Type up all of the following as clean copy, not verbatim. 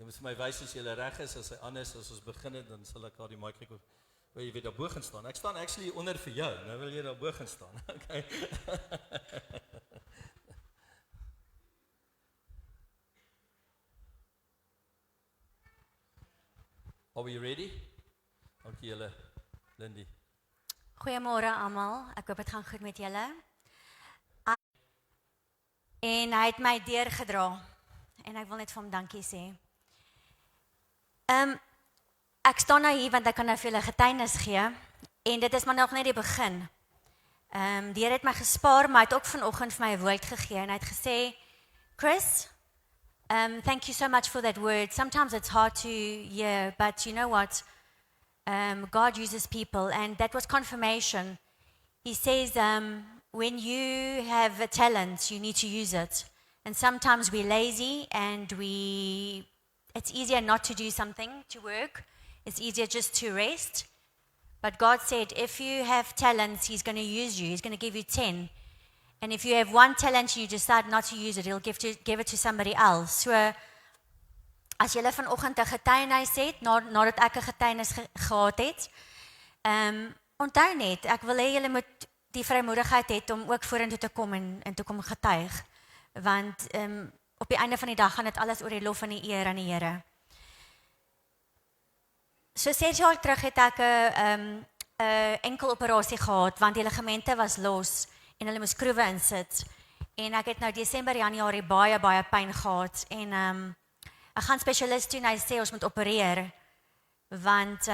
Jy moet vir my wys as jy reg is, as hy anders as ons begin het, dan sal ek daar die microfoon. Wil jy weer daar bo gaan staan? Ek staan actually onder vir jou. Nou wil jy daar bo gaan staan. Okay. Are we ready? Dankie julle, Lindy. Goeiemôre almal. Ek hoop dit gaan goed met julle. En hy het my deurgedra. En ek wil net vir hom dankie sê. Ek staan nou hier want ek kan nou vir julle getuienis gee. En dit is maar nog net die begin. Die Here het my gespaar, maar hy het ook vanoggend vir my 'n woord gegee en hy het gesê, Chris, thank you so much for that word. Sometimes it's hard to hear, but you know what? God uses people, and that was confirmation. He says, when you have a talent, you need to use it. And sometimes we're lazy and it's easier not to do something, to work. It's easier just to rest. But God said, if you have talents, He's going to use you. He's going to give you 10. And if you have one talent and you decide not to use it, He'll give it to somebody else. So, as julle vanoggend 'n getuienis het, nadat ek 'n getuienis gehad het, onthou net, ek wil hê julle moet die vrymoedigheid hê om ook vorentoe te kom en te kom getuig. Want op die einde van die dag gaan dit alles oor die lof en die eer aan die Here. So 6 jaar terug het ek 'n enkel operasie gehad want die ligamente was los en hulle moes skroewe insit. En ek het nou Desember, Januarie baie pyn gehad en ek gaan spesialist toe en hy sê ons moet opereer want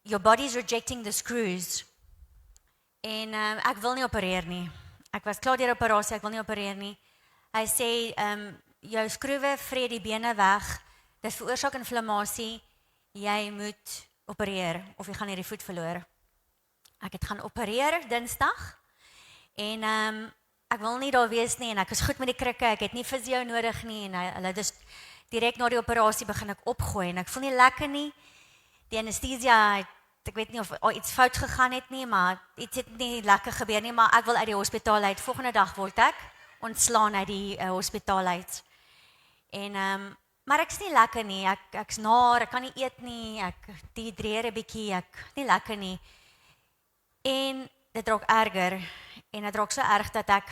your body is rejecting the screws. En ek wil nie opereer nie. Ek was klaar deur operasie, ek wil nie opereer nie. Hy sê jou skroewe vreet die bene weg. Dit veroorsaak inflammasie. Jy moet opereer of jy gaan hierdie voet verloor. Ek het gaan opereer Dinsdag en ek wil nie daar wees nie en ek is goed met die krikke, ek het nie fisio nodig nie en hulle dus direk na die operasie begin ek opgooi en ek voel nie lekker nie. Die anesthesia, ek weet nie of iets fout gegaan het nie, maar iets het nie lekker gebeur nie, maar ek wil uit die hospitaal uit. Volgende dag word ek ontslaan uit die hospitaal uit. En maar ek's nie lekker nie. Ek's naar, ek kan nie eet nie. Ek dehydreer 'n bietjie, ek nie lekker nie. En dit raak erger en dit raak so erg dat ek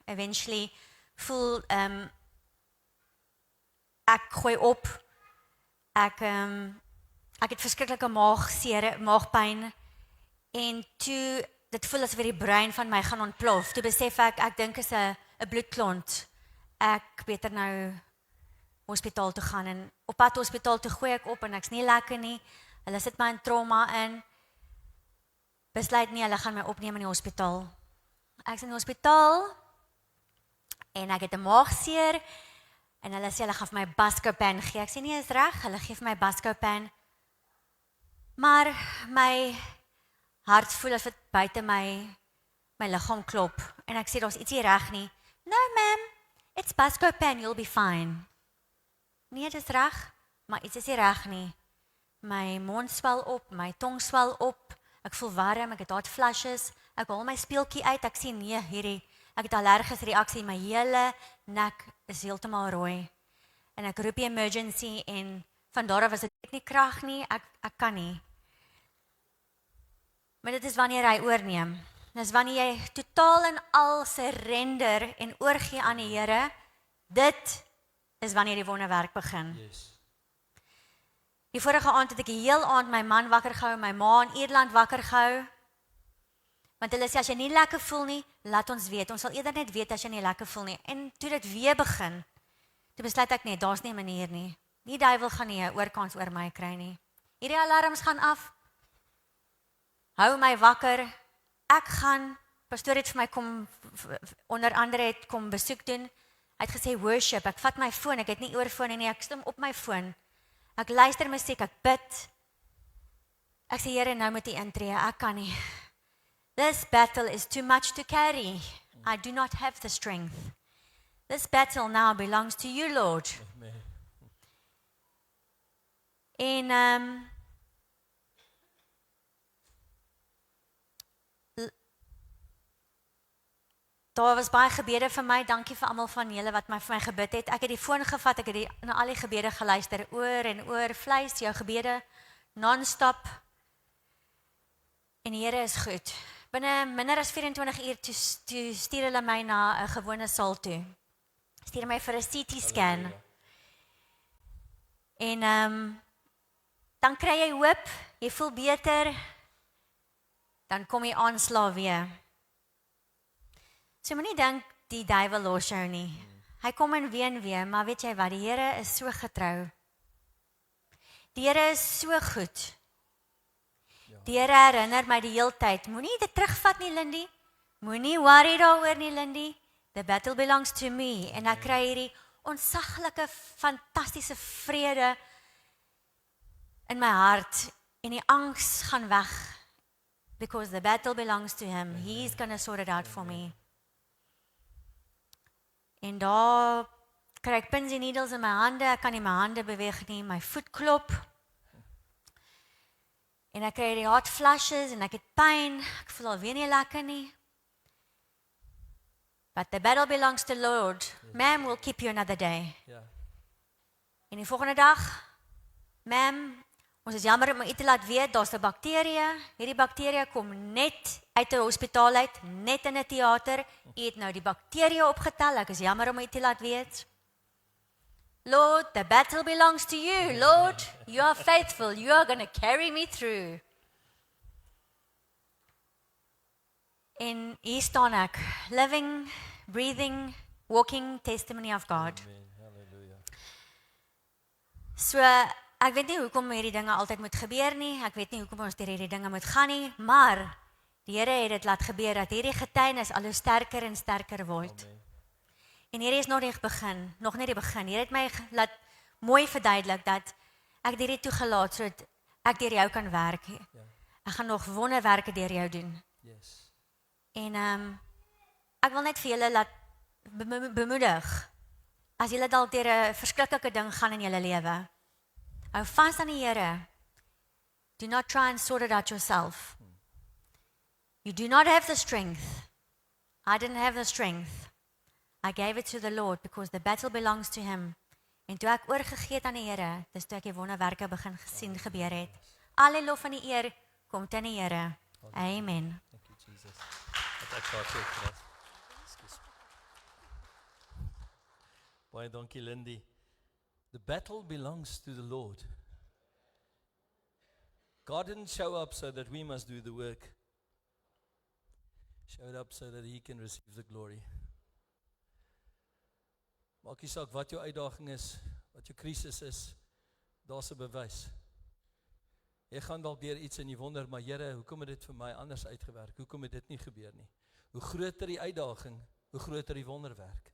eventually voel ek gooi op. Ek het verskriklike maagpyn en toe dit voel asof die brein van my gaan ontplof. Toe besef ek dink is 'n bloedklont. Ek beter nou hospitaal toe gaan en op pad hospitaal toe gooi ek op en ek's nie lekker nie. Hulle sit my in trauma in. Besluit nie, hulle gaan my opneem in die hospitaal. Ek's in die hospitaal en ek het 'n maagseer en hulle sê hulle gaan vir my Buscopan gee. Ek sê nie, is reg, hulle gee vir my Buscopan. Maar my hart voel as dit buite my liggaam klop en ek sê daar's iets nie reg nie. No ma'am, it's Buscopan, you'll be fine. Nee, dit is reg, maar iets is nie reg nie. My mond swel op, my tong swel op. Ek voel warm, ek het hot flashes, ek haal my speeltjie uit, ek sien nee, ek het allergiese reaksie, my hele nek is heeltemal rooi. En ek roep die emergency en van daar af was dit nie krag nie, ek kan nie. Maar dit is wanneer hy oorneem. Dis wanneer jy totaal en al surrender en oorgee aan die Here, dit is wanneer die wonderwerk begin. Yes. Die vorige aand het ek die heel aand my man wakker gehou, my ma in Ierland wakker gehou. Want hulle sê as jy nie lekker voel nie, laat ons weet. Ons sal eerder net weet as jy nie lekker voel nie. En toe dit weer begin, toe besluit ek net, daar's nie 'n manier nie. Die duiwel gaan nie 'n oorkans oor my kry nie. Hierdie alarms gaan af. Hou my wakker. Ek gaan, pastoor het vir my kom, onder andere het kom besoek doen. Hy het gesê worship. Ek vat my foon, ek het nie oorfone nie, ek stem op my foon. Ek luister musiek, ek bid. Ek sê Here, nou moet U intree, ek kan nie. This battle is too much to carry. I do not have the strength. This battle now belongs to you, Lord. Amen. En daar was baie gebede vir my, dankie vir almal van julle wat vir my gebid het. Ek het die foon gevat, ek het na al die gebede geluister, oor en oor, vleis, jou gebede, non-stop. En die Here is goed. Binne minder as 24 uur toe stuur hulle my na 'n gewone saal toe. Stuur my vir 'n CT scan. Halleluja. En dan kry jy hoop, jy voel beter, dan kom jy aanslae weer. So moenie dink die duiwel los jou nie. Hy kom en weer, maar weet jy wat, die Here is so getrou. Die Here is so goed. Die Here herinner my die hele tyd, moenie dit terugvat nie, Lindy. Moenie worry daaroor nie, Lindy. The battle belongs to me. En ek kry hierdie ontsaglike, fantastiese vrede in my hart. En die angs gaan weg. Because the battle belongs to him. He's going to sort it out for me. En daar kry ek pins en needles in my hande. Ek kan nie my hande beweeg nie. My voet klop. En ek kry die hot flashes en ek het pyn. Ek voel alweer nie lekker nie. But the battle belongs to the Lord. Ma'am will keep you another day. Ja. En die volgende dag, ma'am, ons is jammer om u te laat weet, daar's 'n bakterie. Hierdie bakterie kom net uit 'n hospitaal uit, net in 'n teater. U het nou die bakterie opgetel. Ek is jammer om u te laat weet. Lord, the battle belongs to you. Lord, you are faithful. You are going to carry me through. En hier staan ek, living, breathing, walking testimony of God. Amen. Halleluja. So, ek weet nie hoekom hierdie dinge altyd moet gebeur nie. Ek weet nie hoekom ons deur hierdie dinge moet gaan nie, maar die Here het dit laat gebeur dat hierdie getuienis al hoe sterker en sterker word. Amen. En hierdie is nog nie die begin. Hier het my laat mooi verduidelik dat ek hierdie toegelaat sodat ek deur jou kan werk. Ja. Ek gaan nog wonderwerke deur jou doen. Yes. En ek wil net vir julle laat bemoedig. As julle dalk deur 'n verskriklike ding gaan in julle lewe. Hou vas aan die Here. Do not try and sort it out yourself. You do not have the strength. I didn't have the strength. I gave it to the Lord because the battle belongs to him. En toe ek oorgegee het aan die Here, dis toe ek die wonderwerke begin gesien gebeur het. Alle lof en die eer kom aan die Here. Amen. Thank you, Jesus. Wat ek daar sê, Chris. Ekskuus. Baie dankie, Lindy. The battle belongs to the Lord. God didn't show up so that we must do the work. Showed up so that he can receive the glory. Maak nie saak wat jou uitdaging is, wat jou krisis is, daar's 'n bewys. Jy gaan dalk deur iets en jy wonder, maar Here, hoekom het dit vir my anders uitgewerk? Hoekom het dit nie gebeur nie? Hoe groter die uitdaging, hoe groter die wonderwerk.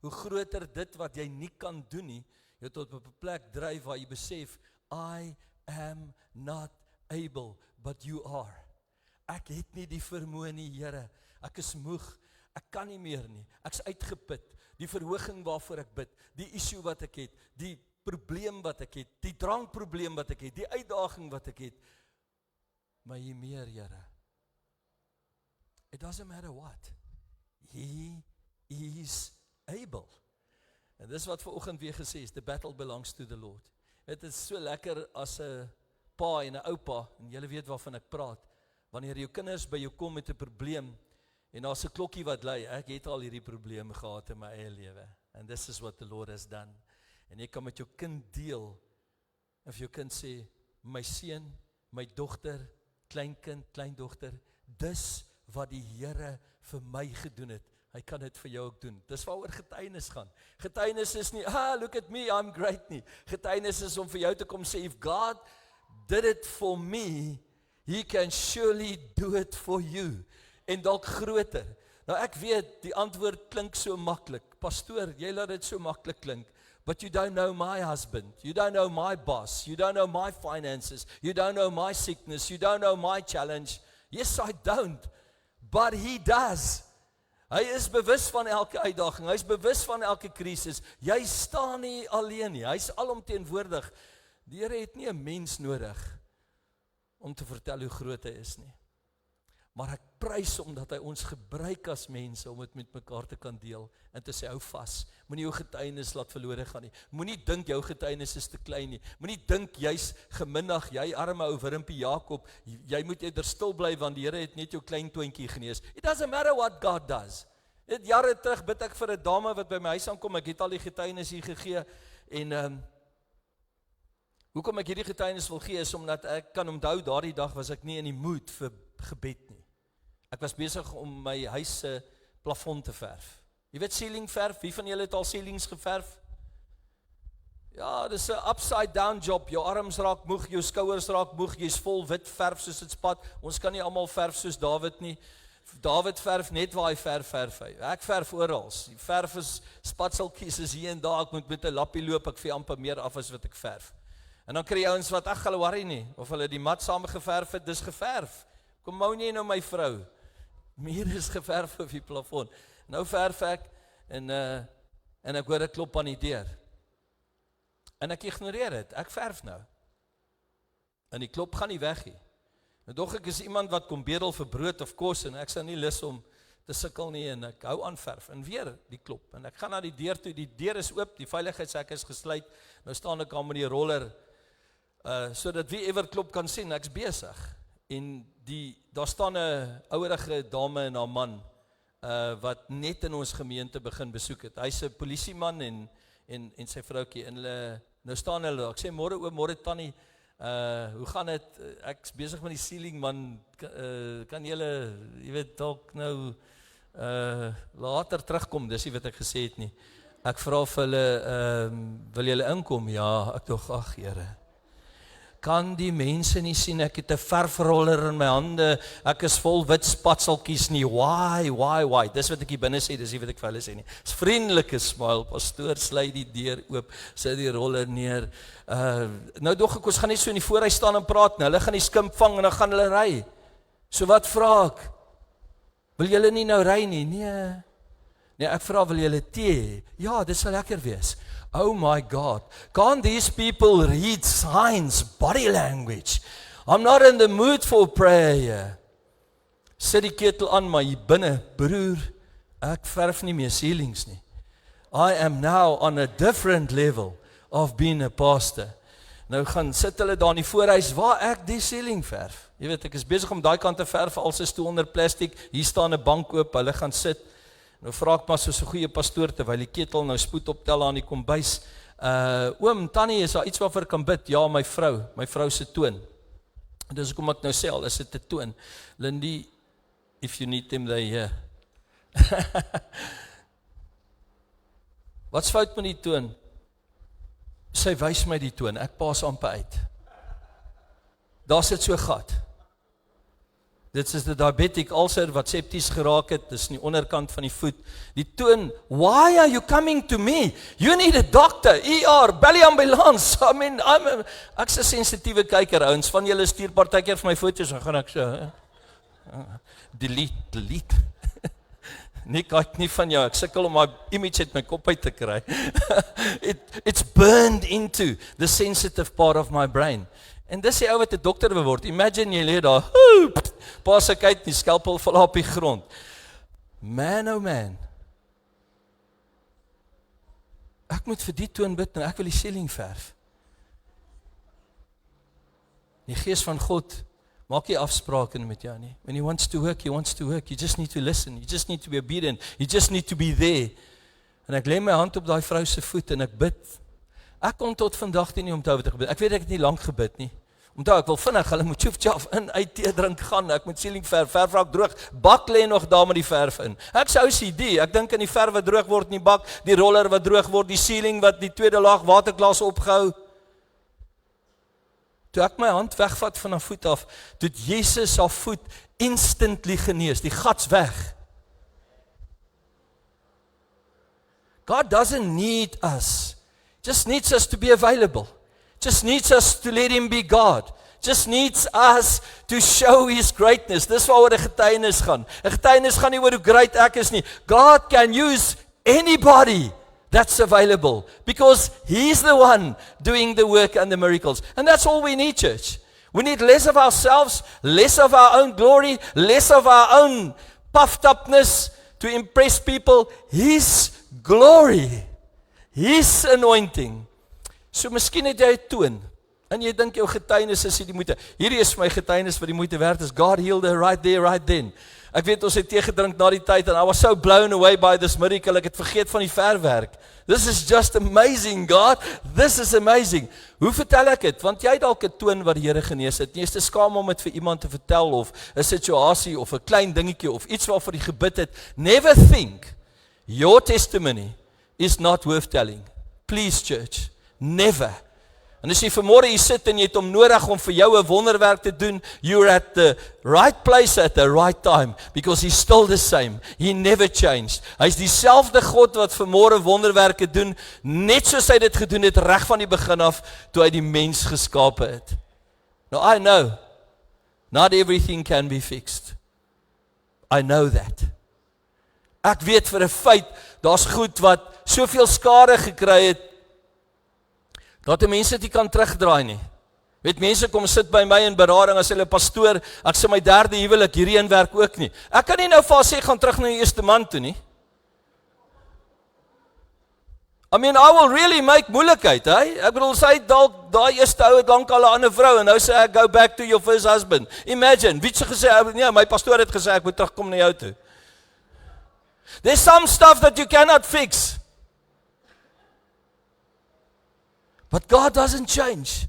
Hoe groter dit wat jy nie kan doen nie, jy tot op 'n plek dryf waar jy besef, I am not able, but you are. Ek het nie die vermoë nie, Here. Ek is moeg. Ek kan nie meer nie. Ek's uitgeput. Die verhoging waarvoor ek bid, die issue wat ek het, die probleem wat ek het, die drankprobleem wat ek het, die uitdaging wat ek het. Maar hier meer, Here. It doesn't matter what. He is able. En dis wat vanoggend weer gesê is, the battle belongs to the Lord. Dit is so lekker as 'n pa en 'n oupa, en julle weet waarvan ek praat, wanneer jou kinders by jou kom met 'n probleem, en daar's 'n klokkie wat lui, ek het al hierdie probleme gehad in my eie lewe, and this is what the Lord has done. En jy kan met jou kind deel, of jou kind sê, my seun, my dogter, kleinkind, kleindogter, dis wat die Here vir my gedoen het, hy kan dit vir jou ook doen. Dis waaroor getuienis gaan. Getuienis is nie, look at me, I'm great nie. Getuienis is om vir jou te kom sê, if God did it for me, he can surely do it for you. En dalk groter. Nou ek weet, die antwoord klink so maklik. Pastoor, jy laat dit so maklik klink. But you don't know my husband. You don't know my boss. You don't know my finances. You don't know my sickness. You don't know my challenge. Yes, I don't. But he does. Hy is bewus van elke uitdaging. Hy is bewus van elke krisis. Jy staan nie alleen nie. Hy's alomteenwoordig. Die Here het nie 'n mens nodig om te vertel hoe groot hy is nie. Maar ek prys hom dat hy ons gebruik as mense om dit met mekaar te kan deel en te sê hou vas. Moenie jou getuienis laat verlore gaan nie. Moenie dink jou getuienis is te klein nie. Moenie dink jy's geminnig, jy arme ou wurmpie Jakob. Jy moet eerder stil bly want die Here het net jou klein toontjie genees. It doesn't matter what God does. Dit jare terug bid ek vir 'n dame wat by my huis aankom. Ek het al die getuienis hier gegee en hoekom ek hierdie getuienis wil gee is omdat ek kan onthou daardie dag was ek nie in die mood vir gebed nie. Ek was besig om my huis se plafon te verf. Jy weet ceiling verf, wie van julle het al ceilings geverf? Ja, dis 'n upside down job. Jou arms raak moeg, jou skouers raak moeg, jy's vol wit verf soos dit spat. Ons kan nie almal verf soos Dawid nie. Dawid verf net waar hy verf hy. Ek verf oral. Die verf is spatseltjies is hier en daar, ek moet met 'n lappie loop, ek vee amper meer af as wat ek verf. En dan kry jy ouens wat ag hulle worry nie of hulle die mat saam geverf het, dis geverf. Kom mou nie nou my vrou. Meer is geverf op die plafon. Nou verf ek en ek hoor 'n klop aan die deur. En ek ignoreer dit. Ek verf nou. En die klop gaan nie weg nie. Nou dog ek is iemand wat kom bedel vir brood of kos en ek sou nie lus om te sukkel nie en ek hou aan verf en weer die klop en ek gaan na die deur toe. Die deur is oop, die veiligheidshek is gesluit. Nou staan ek al met die roller sodat wie ewer klop kan sien, ek's besig. En daar staan 'n ouerige dame en haar man wat net in ons gemeente begin besoek het. Hy's 'n polisieman en sy vroukie en hulle nou staan hulle daar. Ek sê môre oom, môre tannie, hoe gaan dit? Ek's besig met die ceiling man. Kan julle, jy weet dalk nou later terugkom, dis nie wat ek gesê het nie. Ek vra vir hulle, wil julle inkom? Ja, ek dog ag Here. Kan die mense nie sien, ek het 'n verfroller in my hande, ek is vol wit spatseltjies nie, why, dis wat ek hier binne sê, dis nie wat ek vir hulle sê nie, is vriendelike smile, pastoor sluit die deur oop, sit die roller neer, nou dog ek, ons gaan net so in die voorhuis staan en praat, nou, hulle gaan die skimp vang en dan gaan hulle ry, so wat vra ek, wil julle nie nou ry nie, nee, ek vra, wil julle tee, ja, dit sal lekker wees, oh my God, can't these people read signs, body language? I'm not in the mood for prayer. Sit die ketel aan, maar hier binne, broer, ek verf nie meer ceilings nie. I am now on a different level of being a pastor. Nou gaan sit hulle daar in die voorhuis, waar ek die ceiling verf. Jy weet, ek is besig om daai kant te verf, al sy stoel onder plastic, hier staan 'n bank oop, hulle gaan sit. Nou vra ek maar soos 'n goeie pastoor terwyl die ketel nou spoed optel aan die kombuis. Oom, tannie, is daar iets waarvoor ek kan bid? Ja, my vrou se toon. Dis hoekom ek nou sê al, is dit 'n toon. Lindy, if you need them, they here. Wat's fout met die toon? Sy wys my die toon, ek paas amper uit. Daar sit so 'n gat. Dit is die diabetic ulcer wat septies geraak het, dis in die onderkant van die voet. Die toon, why are you coming to me? You need a doctor, ER, bel die ambulance. I mean, ek's 'n sensitiewe kyker, ouens, van julle stuur partykeer vir my foto's, dan gaan ek so, delete. Nee, kyk nie van jou, ek sukkel om my image uit my kop uit te kry. It's burned into the sensitive part of my brain. En dis die ou wat 'n dokter wil word. Imagine jy lê daar, pas ek uit, die skalpel val op die grond. Man, oh man. Ek moet vir die toon bid, en ek wil die ceiling verf. Die Gees van God maak nie afsprake met jou nie. When he wants to work, he wants to work. You just need to listen. You just need to be obedient. You just need to be there. En ek lê my hand op daai vrou se voet en ek bid. Ek kon tot vandag nie onthou wat ek gebid. Ek weet ek het nie lank gebid nie. Onthou, ek wil vinnig, hulle moet tjoef in, uit tee drink gaan, ek moet ceiling verf raak droog, bak lê nog daar met die verf in. Ek sou OCD, ek dink in die verf wat droog word in die bak, die roller wat droog word, die ceiling wat die tweede laag waterglas opgehou. Toe ek my hand wegvat van haar voet af, toe het Jesus haar voet instantly genees, die gat's weg. God doesn't need us. Just needs us to be available. Just needs us to let him be God. Just needs us to show his greatness. Dis waaroor 'n getuienis gaan. 'n Getuienis gaan nie oor hoe great ek is nie. God can use anybody that's available because he's the one doing the work and the miracles. And that's all we need, church. We need less of ourselves, less of our own glory, less of our own puffed upness to impress people. His glory, His anointing. So miskien het jy 'n toon, en jy dink jou getuienis is die moeite. Hierdie is my getuienis wat die moeite werd is. God healed her right there, right then. Ek weet ons het tee gedrink na die tyd, and I was so blown away by this miracle, ek het vergeet van die verwerk. This is just amazing, God. This is amazing. Hoe vertel ek dit? Want jy het dalk 'n toon wat die Here genees het. Jy is te skaam om dit vir iemand te vertel, of 'n situasie, of 'n klein dingetjie, of iets waarvoor jy gebid het. Never think your testimony is not worth telling. Please, church. Never. En as jy vanmôre hier sit en jy het hom nodig om vir jou 'n wonderwerk te doen, you're at the right place at the right time, because he's still the same. He never changed. Hy's dieselfde God wat vanmôre wonderwerke doen, net soos hy dit gedoen het reg van die begin af toe hy die mens geskape het. Now I know not everything can be fixed. I know that. Ek weet vir 'n feit daar's goed wat soveel skade gekry het dat die mense dit nie kan terugdraai nie. Weet, mense kom sit by my in berading as hulle pastoor, ek sê my 3de huwelik, hierdie een werk ook nie. Ek kan nie nou vir haar sê, gaan terug na die eerste man toe nie. I mean, I will really make moeilikheid, hè? Ek bedoel, sy dalk, daai eerste ou het lank al 'n ander vrou, en nou sê ek, go back to your first husband. Imagine, wie het gesê, nee, my pastoor het gesê, ek moet terugkom na jou toe. There's some stuff that you cannot fix. But God doesn't change.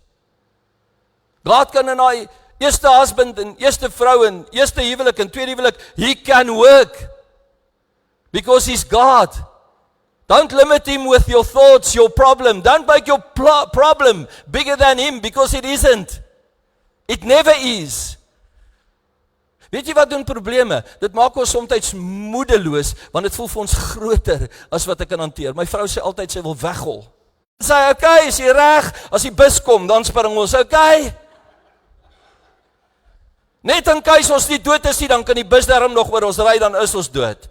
God kan in daai eerste husband en eerste vrou en eerste huwelik en tweede huwelik, He can work. Because He's God. Don't limit Him with your thoughts, your problem. Don't make your problem bigger than Him, because it isn't. It never is. Weet jy wat doen probleme? Dit maak ons soms moedeloos, want dit voel vir ons groter as wat ek kan hanteer. My vrou sê altyd sy wil weghol. Sy sê, okay, is jy reg? As die bus kom, dan spring ons, okay. Net in case ons nie dood is nie, dan kan die bus daarom nog oor ons ry, dan is ons dood.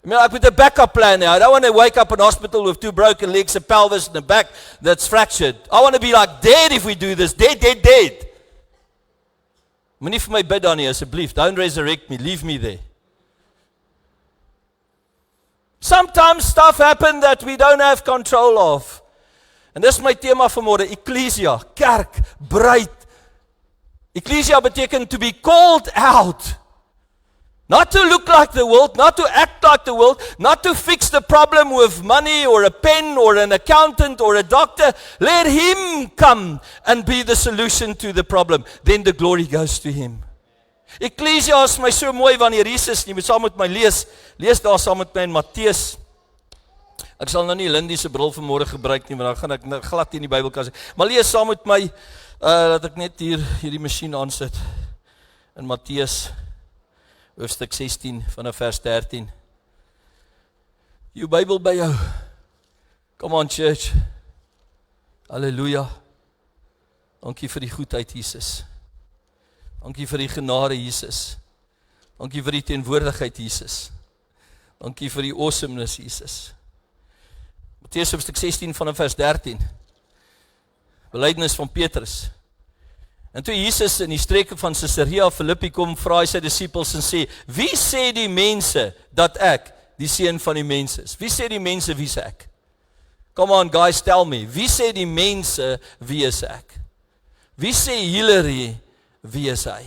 I mean, ek moet 'n backup plan hê. I don't want to wake up in hospital with 2 broken legs, a pelvis and a back that's fractured. I want to be like dead if we do this. Dead. Moenie vir my bid dan nie, asseblief. Don't resurrect me, leave me there. Sometimes stuff happen that we don't have control of. En dis my tema vanmôre, Ecclesia, kerk, bruid. Ecclesia beteken to be called out. Not to look like the world, not to act like the world, not to fix the problem with money or a pen or an accountant or a doctor. Let Him come and be the solution to the problem. Then the glory goes to Him. Ecclesia is my so mooi wanneer Jesus, jy moet saam met my lees daar saam met my in Matteus. Ek sal nou nie Lindy se bril vanmôre gebruik nie, want dan gaan ek glad in die Bybelkas. Maar lees saam met my, dat ek net hierdie masjien aansit. In Matteus, hoofstuk 16, vanaf vers 13. Jou Bybel by jou. Come on, church. Halleluja. Dankie vir die goedheid, Jesus. Dankie vir die genade, Jesus. Dankie vir die teenwoordigheid, Jesus. Dankie vir die awesomeness, Jesus. Matteus hoofstuk 16 vanaf vers 13. Belydenis van Petrus. En toe Jesus in die streke van Caesarea Philippi kom, vra hy sy disippels en sê, wie sê die mense dat ek die seun van die mens is? Wie sê die mense wie is ek? Come on guys, tell me. Wie sê die mense wie is ek? Wie sê Hillary wie is hy?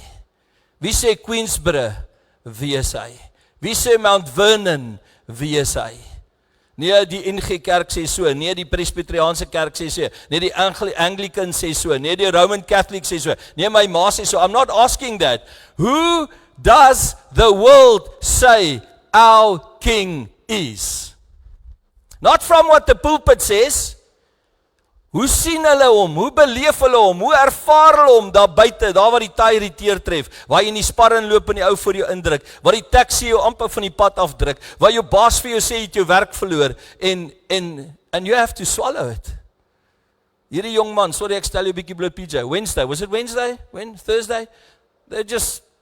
Wie sê Queensborough wie is hy? Wie sê Mount Vernon wie is hy? Nee, die NG Kerk sê so, nee, die Presbyteriaanse Kerk sê so, nee, die Anglican sê so, nee, die Roman Catholic sê so, nee, my ma sê so. I'm not asking that. Who does the world say our King is? Not from what the pulpit says. Hoe sien hulle hom? Hoe beleef hulle hom? Hoe ervaar hulle hom daar buite, daar waar die taai irriteer tref, waar jy in die spar inloop en die ou voor jou indruk, waar die taxi jou amper van die pad afdruk, waar jou baas vir jou sê jy het jou werk verloor, and you have to swallow it. Hierdie jong man, sorry ek stel jou 'n bietjie bloot PJ, Wednesday, was it Wednesday? Thursday?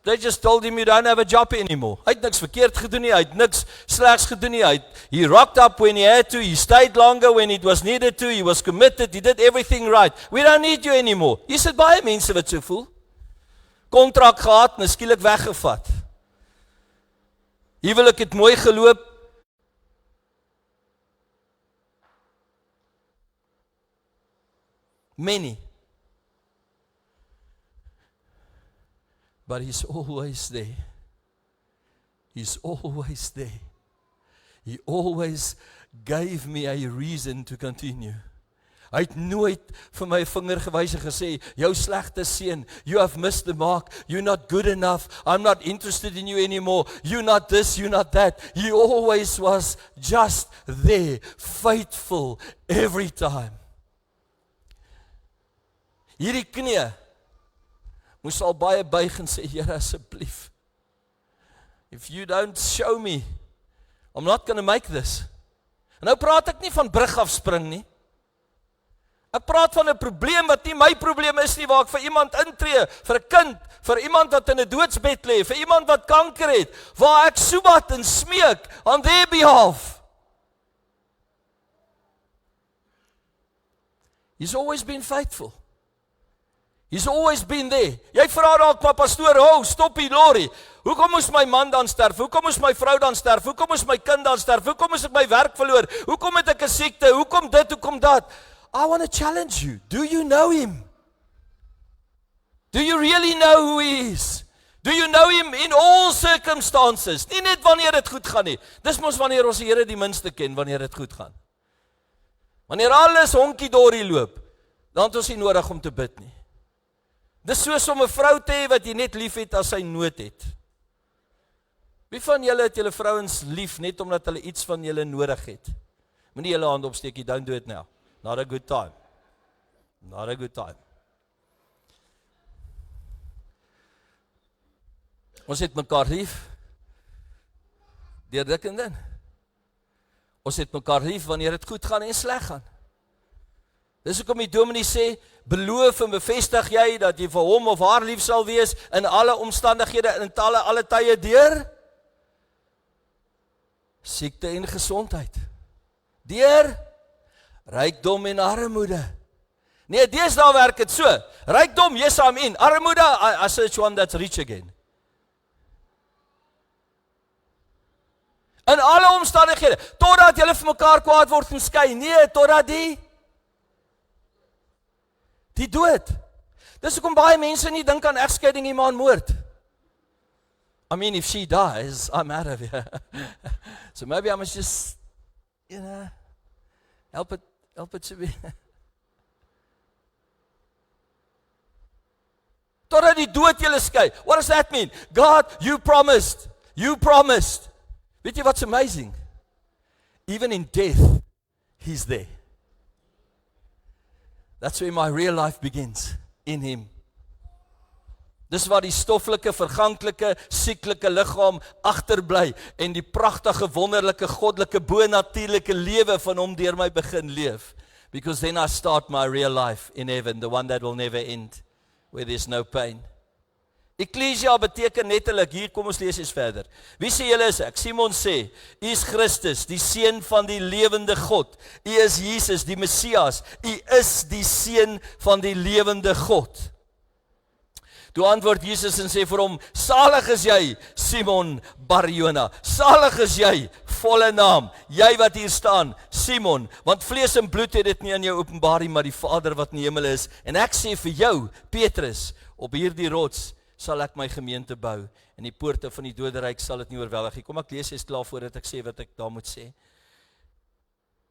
They just told him you don't have a job anymore. Hy het niks verkeerd gedoen nie, hy het niks slegs gedoen nie. He rocked up when he had to, he stayed longer when it was needed to, he was committed, he did everything right. We don't need you anymore. Jy sit baie mense wat so voel. kontrak gehad en skielik weggevat. Huwelik het mooi geloop. Many. But he's always there. He's always there. He always gave me a reason to continue. Hy het nooit vir my vinger gewys en gesê, jou slegte seun, you have missed the mark, you're not good enough, I'm not interested in you anymore, you're not this, you're not that. He always was just there, faithful every time. Hierdie knie moes al baie buig en sê, Here asseblief, if you don't show me, I'm not going to make this. En nou praat ek nie van brug afspring nie. Ek praat van 'n probleem wat nie my probleem is nie, waar ek vir iemand intree, vir 'n kind, vir iemand wat in 'n doodsbed lê, vir iemand wat kanker het, waar ek soebat en smeek on their behalf. He's always been faithful. He's always been there. Jy vra dalk maar pastoor, stop die lorry. Hoekom moes my man dan sterf? Hoekom moes my vrou dan sterf? Hoekom moes my kind dan sterf? Hoekom moes ek my werk verloor? Hoekom het ek 'n siekte? Hoekom dit? Hoekom dat? I want to challenge you. Do you know him? Do you really know who he is? Do you know him in all circumstances? Nie net wanneer dit goed gaan nie. Dis mos wanneer ons die Here die minste ken, wanneer dit goed gaan. Wanneer alles honkie-dorie loop, dan het ons nie nodig om te bid nie. Dis soos om 'n vrou te hê wat jy net lief het as sy nood het. Wie van julle het julle vrouens lief net omdat hulle iets van julle nodig het? Moenie julle hand opsteek nie, don't do it now. Not a good time. Not a good time. Ons het mekaar lief deur dik en dun. Ons het mekaar lief wanneer dit goed gaan en sleg gaan. Dis hoekom die dominee sê, beloof en bevestig jy dat jy vir hom of haar lief sal wees in alle omstandighede en in alle tye deur siekte en gesondheid. Deur rykdom en armoede. Nee, deesdae werk dit so. Rykdom, yes I'm in. Armoede, I search one that's rich again. In alle omstandighede, totdat julle vir mekaar kwaad word en skei. Nee, totdat die dood. Dis hoekom baie mense nie dink aan egskeiding nie, maar aan moord. I mean, if she dies, I'm out of here. So maybe I must just, help it to be. Totdat die dood julle skei. What does that mean? God, you promised. Weet jy what's amazing? Even in death, he's there. That's where my real life begins, in him. Dis waar die stoffelike, verganklike, sieklike liggaam agterbly en die pragtige, wonderlike, goddelike, bo-natuurlike lewe van hom deur my begin leef. Because then I start my real life in heaven, the one that will never end, where there's no pain. Ecclesia beteken letterlik, hier kom ons lees eens verder. Wie sê julle is ek? Simon sê, U is Christus, die Seun van die lewende God. U is Jesus, die Messias. U is die Seun van die lewende God. Toe antwoord Jesus en sê vir hom, salig is jy, Simon Bar-Jona. Salig is jy, volle naam, jy wat hier staan, Simon, want vlees en bloed het dit nie aan jou openbaar nie, maar die Vader wat in die hemel is. En ek sê vir jou, Petrus, op hierdie rots sal ek my gemeente bou, en die poorte van die doderyk sal dit nie oorweldig nie. Kom ek lees eens klaar voordat ek sê wat ek daar moet sê.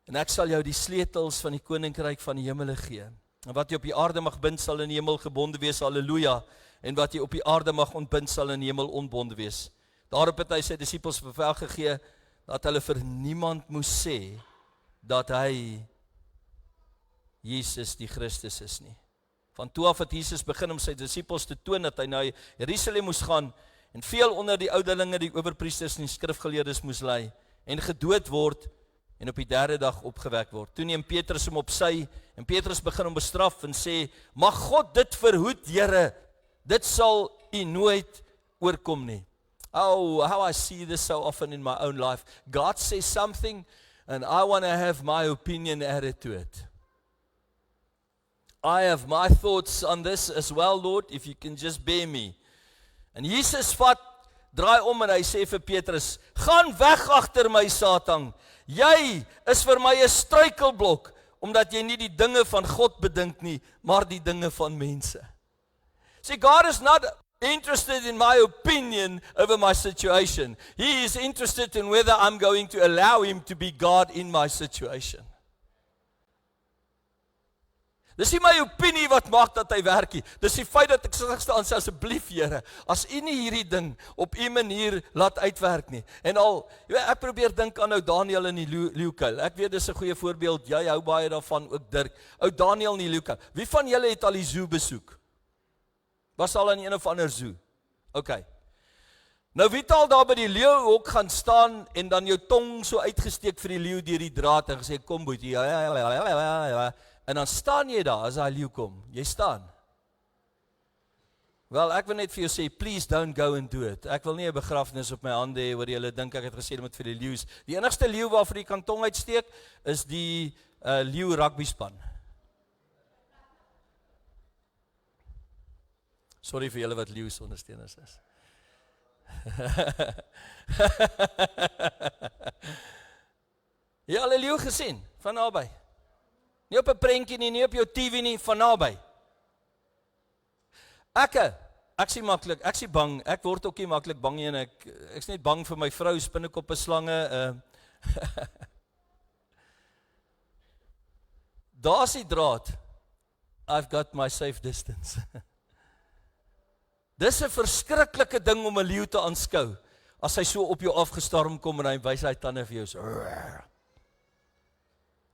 En ek sal jou die sleutels van die koninkryk van die hemele gee. En wat jy op die aarde mag bind, sal in die hemel gebonde wees, halleluja. En wat jy op die aarde mag ontbind, sal in die hemel onbonde wees. Daarop het hy sy disippels bevel gegee, dat hulle vir niemand moes sê, dat hy Jesus die Christus is nie. Van toe af het Jesus begin om sy disippels te toon dat hy na Jerusalem moes gaan en veel onder die ouderlinge, die owerpriesters en die skrifgeleerdes moes ly en gedood word en op die derde dag opgewek word. Toe neem Petrus hom op sy en Petrus begin hom bestraf en sê, mag God dit verhoed, Here, dit sal u nooit oorkom nie. Oh, how I see this so often in my own life. God says something and I want to have my opinion added to it. I have my thoughts on this as well, Lord, if you can just bear me. En Jesus draai om en hy sê vir Petrus, gaan weg agter my Satan, jy is vir my 'n struikelblok, omdat jy nie die dinge van God bedink nie, maar die dinge van mense. See, God is not interested in my opinion over my situation. He is interested in whether I'm going to allow him to be God in my situation. Dis nie my opinie wat maak dat hy werk nie. Dis die feit dat ek staan sê asseblief Here, as u nie hierdie ding op u manier laat uitwerk nie. En ek probeer dink aan ou Daniel in die leeukuil. Ek weet dis 'n goeie voorbeeld. Jy hou baie daarvan, ook Dirk. Ou Daniel in die leeukuil. Wie van julle het al die zoo besoek? Was al in een of ander zoo? OK. Nou wie het al daar by die leeuhok gaan staan en dan jou tong so uitgesteek vir die leeu deur die draad en gesê kom boetie. En dan staan jy daar as hy leeu kom. Jy staan. Wel, ek wil net vir jou sê, please don't go and do it. Ek wil nie 'n begrafnis op my hande hê waar julle dink ek het gesê met vir die leeu's. Die enigste leeu waarvoor jy kan tong uitsteek is die leeu rugby span. Sorry vir julle wat leeu's ondersteuners is. Jy al 'n leeu gesien van naby? Nie op 'n prentjie nie op jou TV nie, van naby. Ek sien maklik, ek sien bang, ek word ook nie maklik bang nie en ek's net bang vir my vrou, spinnekoppe, slange. Daar's die draad. I've got my safe distance. Dis 'n verskriklike ding om 'n leeu te aanskou, as hy so op jou afgestorm kom en hy wys hy tande vir jou so.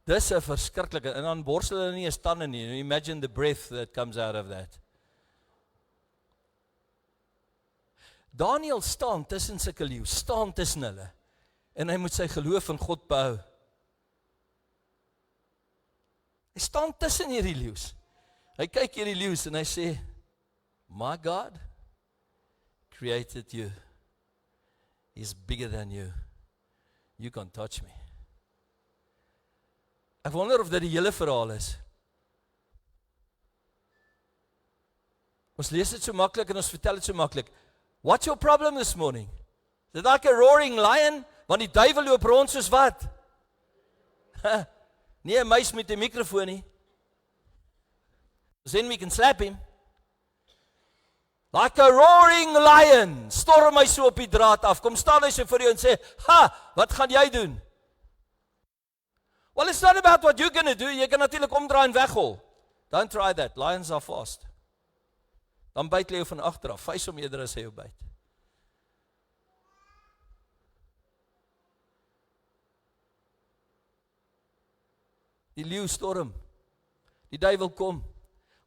Dis 'n verskriklike, en dan borstel hulle nie eens tande nie. Imagine the breath that comes out of that. Daniel staan tussen sulke leeu, staan tussen hulle, en hy moet sy geloof in God behou. Hy staan tussen hierdie leeu's. Hy kyk hierdie leeu's en hy sê, my God created you. He's bigger than you. You can't touch me. Ek wonder of dit die hele verhaal is. Ons lees dit so maklik en ons vertel dit so maklik. What's your problem this morning? Is it like a roaring lion? Want die duiwel loop rond soos wat? Nie 'n muis met 'n mikrofoon nie. Then we can slap him. Like a roaring lion. Storm hy so op die draad af. Kom staan hy so vir jou en sê, ha, wat gaan jy doen? Well, it's not about what you're going to do. Jy kan natuurlik omdraai en weghol. Don't try that. Lions are fast. Dan byt hy jou van agteraf. Vys hom eerder as hy jou byt. Die leeu storm. Die duiwel kom.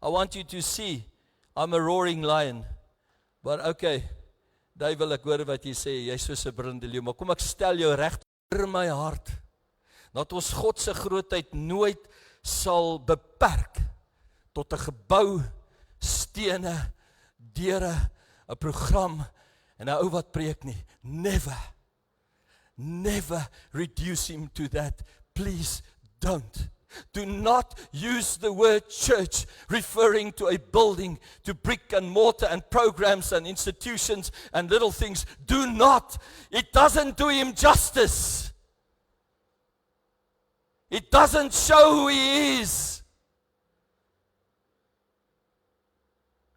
I want you to see, I'm a roaring lion. But okay, duiwel, ek hoor wat jy sê, jy's soos 'n brullende leeu, maar kom ek stel jou reg in my hart, dat ons God se grootheid nooit sal beperk tot 'n gebou, stene, deure, 'n program en 'n ou wat preek nie. Never reduce him to that. Please don't. Do not use the word church referring to a building, to brick and mortar and programs and institutions and little things. Do not. It doesn't do him justice. It doesn't show who he is.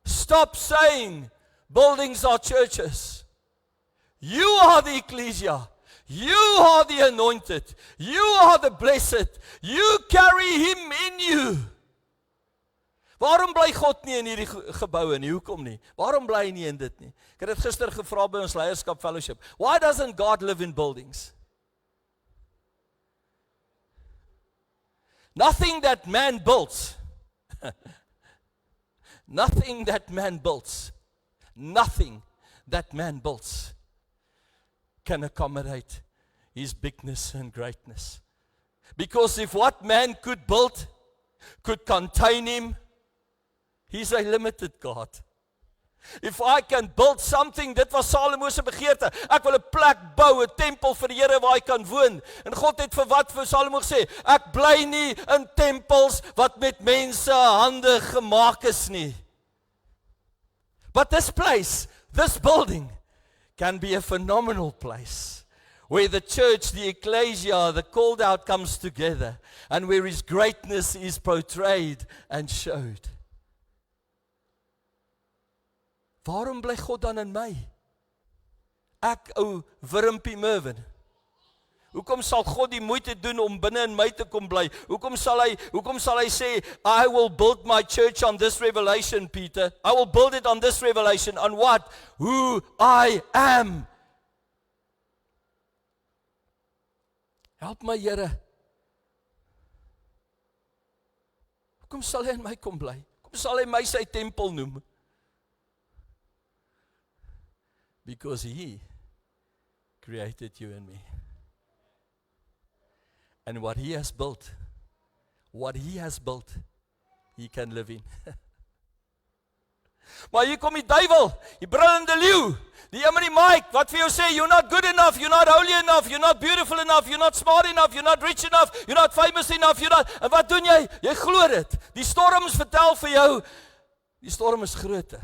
Stop saying buildings are churches. You are the ecclesia. You are the anointed. You are the blessed. You carry him in you. Waarom bly God nie in hierdie geboue nie? Hoekom nie? Waarom bly hy nie in dit nie? Ek het dit gister gevra by ons leierskap fellowship. Why doesn't God live in buildings? Nothing that man builds. Nothing that man builds. Nothing that man builds can accommodate his bigness and greatness. Because if what man could build could contain him, he's a limited God. If I can build something, dit was Salomo se begeerte. Ek wil 'n plek bou, 'n tempel vir die Here waar hy kan woon. En God het vir wat vir Salomo gesê? Ek bly nie in tempels wat met mense hande gemaak is nie. But this place this building can be a phenomenal place where the church, the ecclesia, the called out comes together and where His greatness is portrayed and showed. Waarom bly God dan in my? Ek ou Wurmpie Mervin. Hoekom sal God die moeite doen om binne in my te kom bly? Hoekom sal hy sê, I will build my church on this revelation, Peter. I will build it on this revelation. On what? Who I am. Help my, Here. Hoekom sal hy in my kom bly? Hoekom sal hy my sy tempel noem? Because He created you and me. And what He has built, He can live in. Maar hier kom die duiwel, die brullende leeu, die een met die mic, wat vir jou sê, you're not good enough, you're not holy enough, you're not beautiful enough, you're not smart enough, you're not rich enough, you're not famous enough, en wat doen jy? Jy glo dit. Die storms vertel vir jou, die storm is groter.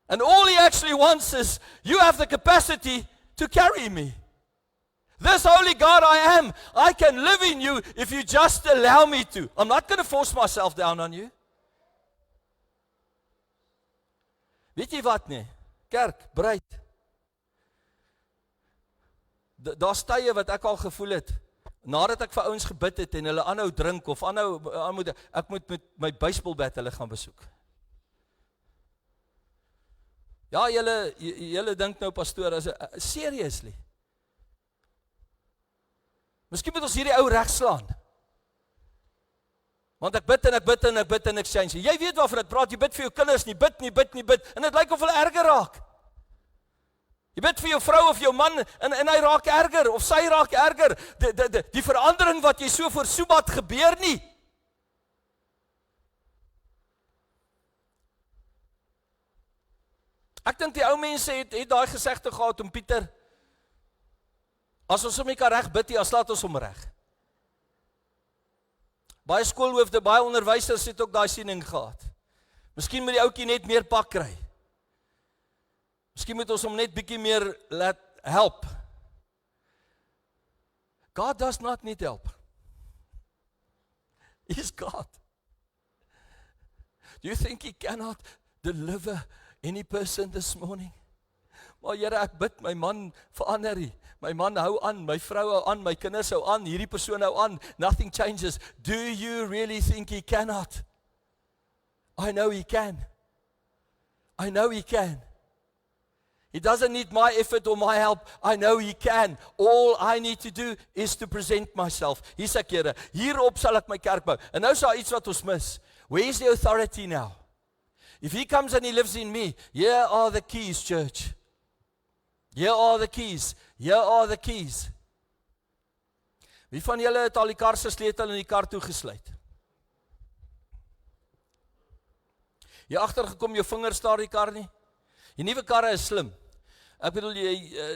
And all he actually wants is, you have the capacity to carry me. This holy God I am, I can live in you if you just allow me to. I'm not going to force myself down on you. Weet jy wat nie? Kerk, breed. Daar's tye wat ek al gevoel het, nadat ek vir ouens gebid het en hulle aanhou drink of ek moet met my baseballbat hulle gaan besoek. Ja, julle dink nou pastoor, seriously. Miskien moet ons hierdie ou regslaan. Want ek bid en ek change. Jy weet waarvan ek praat, jy bid vir jou kinders nie, bid, en dit lyk of hulle erger raak. Jy bid vir jou vrou of jou man, en hy raak erger, of sy raak erger. Die verandering wat jy so voorsoem het gebeur nie. Ek dink die ou mense het daai gesegde gehad om Pieter, as ons om mekaar reg bid, as laat ons hom reg. Baie skoolhoofde, baie onderwysers het ook daai siening gehad. Miskien moet die ouetjie net meer pak kry. Miskien moet ons hom net bietjie meer laat help. God does not need help. He's God. Do you think He cannot deliver any person this morning? Maar Here, ek bid, my man verander nie. My man hou aan, my vrou hou aan, my kinders hou aan, hierdie persoon hou aan. Nothing changes. Do you really think He cannot? I know He can. I know He can. He doesn't need my effort or my help. I know He can. All I need to do is to present myself. Hier sê ek, Here, hierop sal ek my kerk bou. En nou is daar iets wat ons mis. Where is the authority now? If He comes and He lives in me, here are the keys, church. Here are the keys. Here are the keys. Wie van julle het al die kar se sleutel in die kar toegesluit? Jy agtergekom, jou vinger staar die kar nie? Die nuwe karre is slim. Ek bedoel,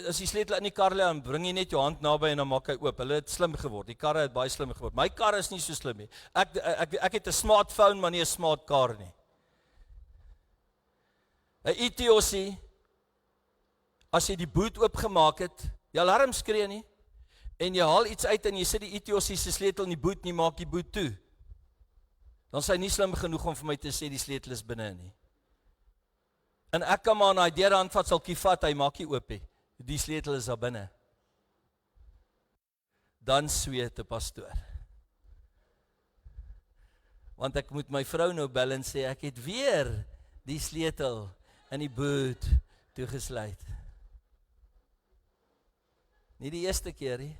as die sleutel in die kar lê, dan bring jy net jou hand naby en dan maak hy oop. Hulle het slim geword. Die karre het baie slim geword. My kar is nie so slim nie. Ek het 'n smartphone, maar nie 'n smart kar nie. 'n Etiosie, as jy die boot oopgemaak het, die alarm skree nie, en jy haal iets uit en jy sit die Etiosie se sleutel in die boot nie, maak die boot toe, dan is hy nie slim genoeg om vir my te sê die sleutel is binne nie. En ek kan maar na die deur handvatsalkie vat, hy maak nie oop nie, die sleutel is daar binne. Dan sweet 'n pastoor. Want ek moet my vrou nou bel en sê, ek het weer die sleutel in die boot toegesluit. Nie die eerste keer nie.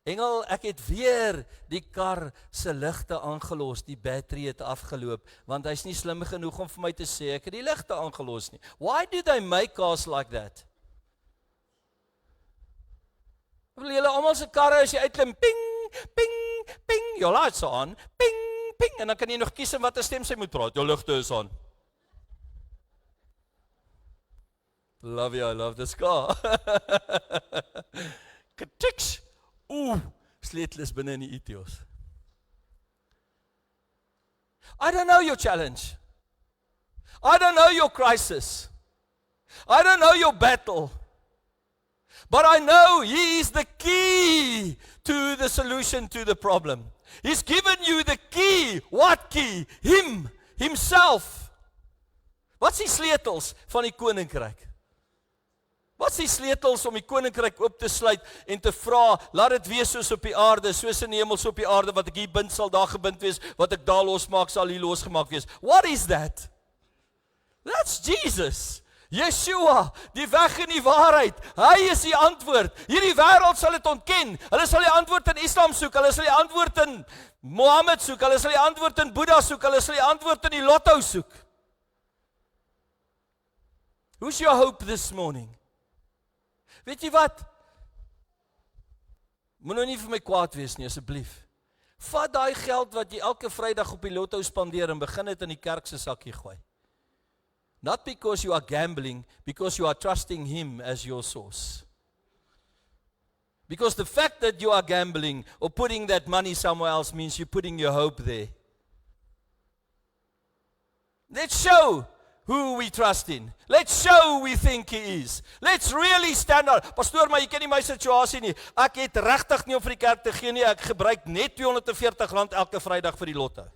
Engel, ek het weer die kar se ligte aangelos, die battery het afgeloop, want hy's nie slim genoeg om vir my te sê, ek het die ligte aangelos nie. Why do they make cars like that? Wil julle almal se karre as jy uitklim, ping, ping, ping, your lights are on, ping, ping, en dan kan jy nog kies in watter stem sy moet praat, jou ligte is aan. Love you, I love this car. Katiks. Sleutel is binne in die Etios. I don't know your challenge. I don't know your crisis. I don't know your battle. But I know He is the key to the solution to the problem. He's given you the key. What key? Him. Himself. Wat is die sleutels van die koninkryk? Wat is die sleutels om die koninkryk oop te sluit en te vra, laat dit wees soos op die aarde, soos in die hemel so op die aarde, wat ek hier bind sal daar gebind wees, wat ek daar losmaak sal hier losgemaak wees. What is that? That's Jesus. Yeshua, die weg en die waarheid. Hy is die antwoord. Hierdie wêreld sal dit ontken. Hulle sal die antwoord in Islam soek, hulle sal die antwoord in Mohammed soek, hulle sal die antwoord in Boeddha soek, hulle sal die antwoord in die lotto soek. Who's your hope this morning? Weet jy wat? Moet nou nie vir my kwaad wees nie, asseblief. Vat daai geld wat jy elke Vrydag op die lotto spandeer en begin dit in die kerk se sakkie gooi. Not because you are gambling, because you are trusting Him as your source. Because the fact that you are gambling or putting that money somewhere else means you're putting your hope there. Let's show who we trust in. Let's show who we think He is. Let's really stand out. Pastoor, maar jy ken nie my situasie nie. Ek het regtig nie om vir die kerk te gee nie. Ek gebruik net R240 elke Vrydag vir die lotto.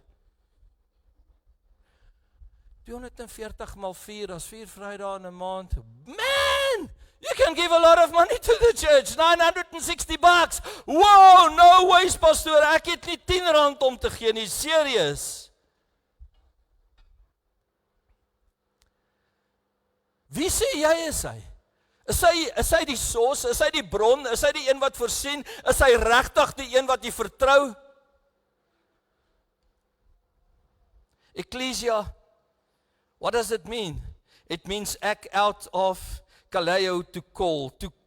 240 mal 4, as 4 Vrydae in 'n maand. Man, you can give a lot of money to the church. $960. Wow, no ways, pastoor. Ek het nie R10 om te gee nie, serious. Wie sê jy is hy? Is hy die source? Is hy die bron? Is hy die een wat voorsien? Is hy regtig die een wat jy vertrou? Ecclesia, what does it mean? It means act out of kaleo, to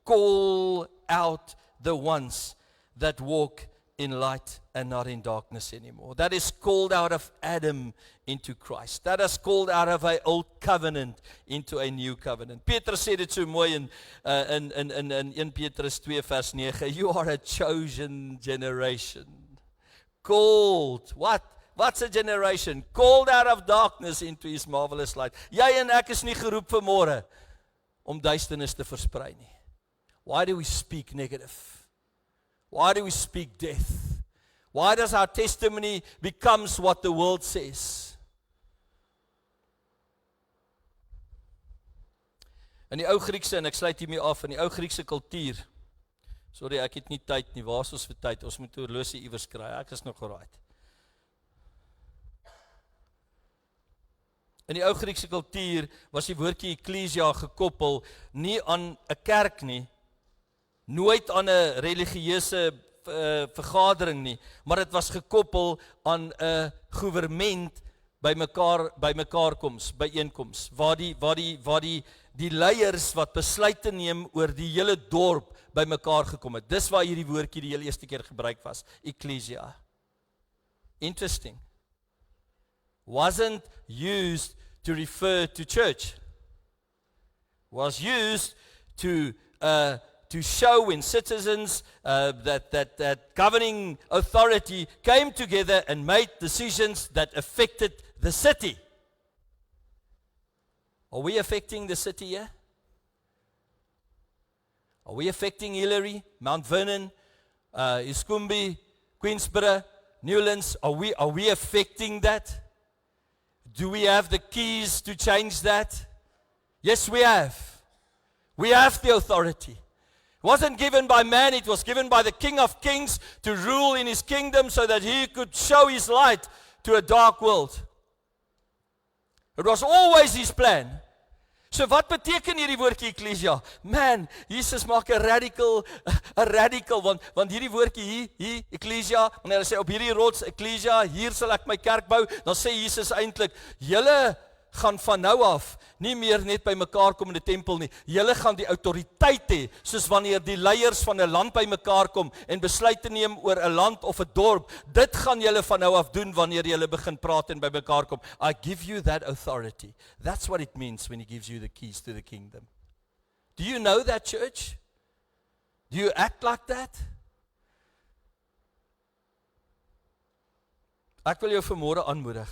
call out the ones that walk in light and not in darkness anymore. That is called out of Adam into Christ. That is called out of an old covenant into a new covenant. Petrus sê dit so mooi in 1 Petrus 2 vers 9. You are a chosen generation. Called, what? What's a generation? Called out of darkness into His marvelous light. Jy en ek is nie geroep vanmôre om duisternis te versprei nie. Why do we speak negative? Why do we speak death? Why does our testimony becomes what the world says? In die ou Griekse, en ek sluit hiermee af, in die ou Griekse kultuur, sorry, ek het nie tyd nie, waar is ons vir tyd? Ons moet 'n horlosie iewers kry, ek is nog alright. In die ou Griekse kultuur was die woordjie ecclesia gekoppel nie aan 'n kerk nie, nooit aan 'n religieuse vergadering nie, maar dit was gekoppel aan 'n goewerment bymekaarkoms, byeenkoms, waar die leiers wat besluite neem oor die hele dorp bymekaar gekom het. Dis waar hierdie woordjie die heel eerste keer gebruik was, ecclesia. Interesting. Wasn't used to refer to church. Was used to show when citizens that governing authority came together and made decisions that affected the city. Are we affecting the city here? Are we affecting Hillary, Mount Vernon, Iskumbi, Queensborough, Newlands? Are we affecting that? Do we have the keys to change that? Yes, we have. We have the authority. It wasn't given by man, it was given by the King of Kings to rule in His kingdom so that He could show His light to a dark world. It was always His plan. So wat beteken hierdie woordjie ecclesia? Man, Jesus maak 'n radical, want hierdie woordjie hier, ecclesia, wanneer hy sê op hierdie rots, ecclesia, hier sal ek my kerk bou, dan sê Jesus eintlik, julle gaan van nou af nie meer net by mekaar kom in die tempel nie. Julle gaan die autoriteit hê, soos wanneer die leiers van 'n land by mekaar kom en besluite neem oor 'n land of 'n dorp. Dit gaan julle van nou af doen wanneer julle begin praat en by mekaar kom. I give you that authority. That's what it means when He gives you the keys to the kingdom. Do you know that, church? Do you act like that? Ek wil jou vanmôre aanmoedig.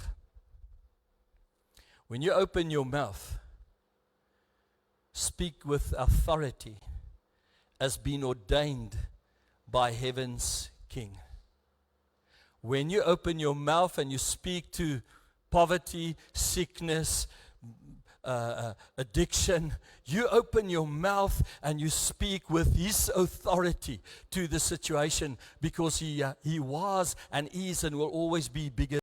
When you open your mouth, speak with authority as been ordained by heaven's King. When you open your mouth and you speak to poverty, sickness, addiction, you open your mouth and you speak with His authority to the situation, because He was and is and will always be bigger